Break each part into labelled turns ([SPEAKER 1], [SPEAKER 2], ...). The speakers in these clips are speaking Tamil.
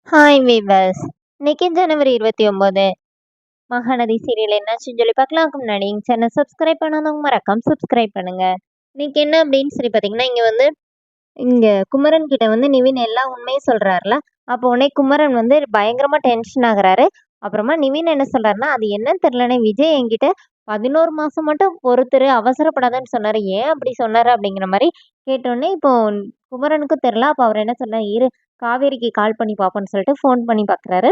[SPEAKER 1] Hi viewers. இன்னைக்கு ஜனவரி 29 மகாநதி சீரியல் என்னாச்சுன்னு சொல்லி பார்க்கலாம்க்கு முன்னாடி எங்க சேனல் சப்ஸ்கிரைப் பண்ணாதவங்க மறக்காம சப்ஸ்கிரைப் பண்ணுங்க. இன்னைக்கு என்ன அப்படின்னு சொல்லி பார்த்தீங்கன்னா, இங்க குமரன் கிட்ட நிவின் எல்லா உண்மையும் சொல்றாருல. அப்போ உடனே குமரன் பயங்கரமா டென்ஷன் ஆகுறாரு. அப்புறமா நிவின் என்ன சொல்றாருன்னா, அது என்னன்னு தெரியலனே விஜய் என்கிட்ட 11 மாசம் மட்டும் பொறுத்துரு, அவசரப்படாதன்னு சொன்னாரு. ஏன் அப்படி சொன்னாரு அப்படிங்கிற மாரி கேட்டோனே, இப்போ குமரனுக்கும் தெரியல. அப்ப அவர் என்ன சொன்னாரு, இரு காவேரிக்கு கால் பண்ணி பார்ப்போம்ன்னு சொல்லிட்டு ஃபோன் பண்ணி பார்க்குறாரு.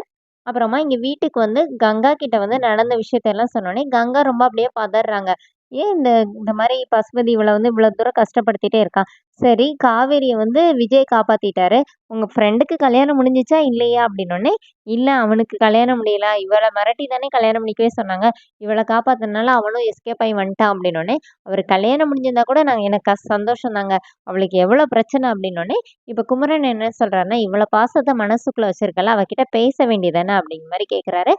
[SPEAKER 1] அப்புறமா இங்க வீட்டுக்கு கங்கா கிட்ட நடந்த விஷயத்தையெல்லாம் சொன்னோனே, கங்கா ரொம்ப அப்படியே பதர்றாங்க. ஏன் இந்த இந்த மாரி பசுபதி இவள இவ்வளோ தூரம் கஷ்டப்படுத்திட்டே இருக்கான். சரி காவேரிய விஜய் காப்பாத்திட்டாரு. உங்க ஃப்ரெண்டுக்கு கல்யாணம் முடிஞ்சுச்சா இல்லையா? அப்படின்னோனே, இல்ல அவனுக்கு கல்யாணம் முடியல. இவள மிரட்டி தானே கல்யாணம் பண்ணிக்கவே சொன்னாங்க. இவள காப்பாத்துனனால அவனும் எஸ்கேப் ஆயி வந்துட்டான் அப்படின்னோனே, அவருக்கு கல்யாணம் முடிஞ்சிருந்தா கூட எனக்கு சந்தோஷம் தாங்க. அவளுக்கு எவ்வளோ பிரச்சனை அப்படின்னோனே, இப்ப குமரன் என்ன சொல்றாருன்னா, இவ்வளோ பாசத்த மனசுக்குள்ள வச்சிருக்கல, அவகிட்ட பேச வேண்டியதானே அப்படிங்கிற மாரி கேட்குறாரு.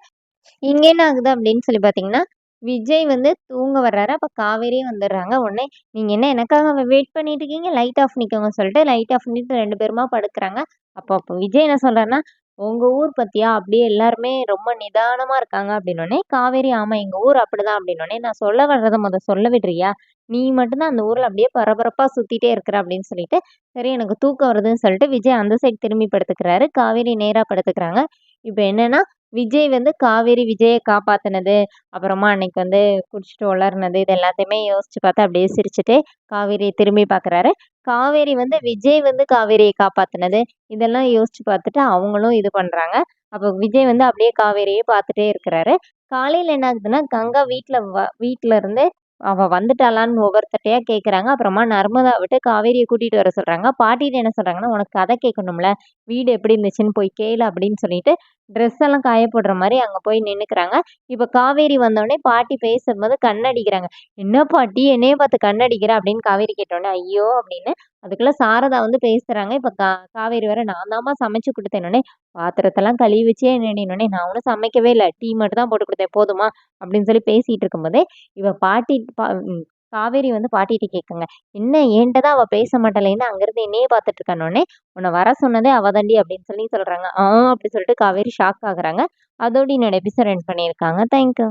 [SPEAKER 1] இங்க என்ன ஆகுது அப்படின்னு சொல்லி பார்த்தீங்கன்னா, விஜய் தூங்க வர்றாரு. அப்ப காவேரியும் வந்துடுறாங்க. உடனே நீங்க என்ன எனக்காக வெயிட் பண்ணிட்டு இருக்கீங்க? லைட் ஆஃப் பண்ணிக்கோங்கன்னு சொல்லிட்டு லைட் ஆஃப் பண்ணிட்டு 2 பேருமா படுக்குறாங்க. அப்போ விஜய் என்ன சொல்றாருன்னா, உங்க ஊர் பத்தியா அப்படியே எல்லாருமே ரொம்ப நிதானமா இருக்காங்க அப்படின்னோனே, காவேரி ஆமா எங்க ஊர் அப்படிதான் அப்படின்னோனே, நான் சொல்ல வர்றத சொல்ல விடுறியா? நீ மட்டும் தான் அந்த ஊர்ல அப்படியே பரபரப்பா சுத்திட்டே இருக்கிற அப்படின்னு சொல்லிட்டு, சரி எனக்கு தூக்கம் வருதுன்னு சொல்லிட்டு விஜய் அந்த சைடு திரும்பி படுத்துக்கிறாரு. காவேரி நேரா படுத்துக்கிறாங்க. இப்ப என்னன்னா, விஜய் காவேரி விஜய காப்பாத்துனது, அப்புறமா அன்னைக்கு குடிச்சிட்டு உளறுனது, இது எல்லாத்தையுமே யோசிச்சு பார்த்து அப்படியே சிரிச்சுட்டு காவேரிய திரும்பி பார்க்குறாரு. காவேரி விஜய் காவேரிய காப்பாத்துனது, இதெல்லாம் யோசிச்சு பார்த்துட்டு அவங்களும் இது பண்றாங்க. அப்போ விஜய் அப்படியே காவேரியே பார்த்துட்டே இருக்கிறாரு. காலையில என்ன ஆகுதுன்னா, கங்கா வீட்ல இருந்து அவ வந்துட்டாளான்னு ஒவ்வொருத்தட்டையா கேட்குறாங்க. அப்புறமா நர்மதா விட்டு காவேரிய கூட்டிட்டு வர சொல்றாங்க. பாட்டிட்ட என்ன சொல்றாங்கன்னா, "உனக்கு கதை கேட்கணும்ல, வீடு எப்படி இருந்துச்சுன்னு போய் கேளு" அப்படின்னு சொல்லிட்டு ட்ரெஸ் எல்லாம் காய போடுற மாரி அங்க போய் நின்னுக்குறாங்க. இப்ப காவேரி வந்தோனே பாட்டி பேசும்போது கண்ணடிக்கிறாங்க. "என்ன பாட்டி என்னைய பார்த்து கண்ணடிக்கிற?" அப்படின்னு காவேரி கேட்டோனே, "ஐயோ!" அப்படின்னு. அதுக்குள்ள சாரதா பேசுறாங்க. இப்ப காவேரி வேற, "நான் தாம்மா சமைச்சு குடுத்தேன்னோனே." "பாத்திரத்தெல்லாம் கழுவி வச்சியா என்னடின்னோனே." "நான் ஒண்ணும் சமைக்கவே இல்ல. டீ மட்டும் தான் போட்டு குடுத்தேன். போதுமா?" அப்படின்னு சொல்லி பேசிட்டு இருக்கும்போதே, இவ பாட்டி காவேரி பாட்டிட்ட கேட்குங்க. "என்ன என்ட்ட தான் அவ பேச மாட்டாளேன்னு அங்கருந்து என்னையே பார்த்துட்டு இருக்கான்னோனே, உன்ன வர சொன்னதே அவ தாண்டி" அப்படின்னு சொல்லி சொல்றாங்க. அப்படி சொல்லிட்டு காவேரி ஷாக் ஆகுறாங்க. அதோட என்னோட எபிசோட் எண்ட் பண்ணியிருக்காங்க. Thank you.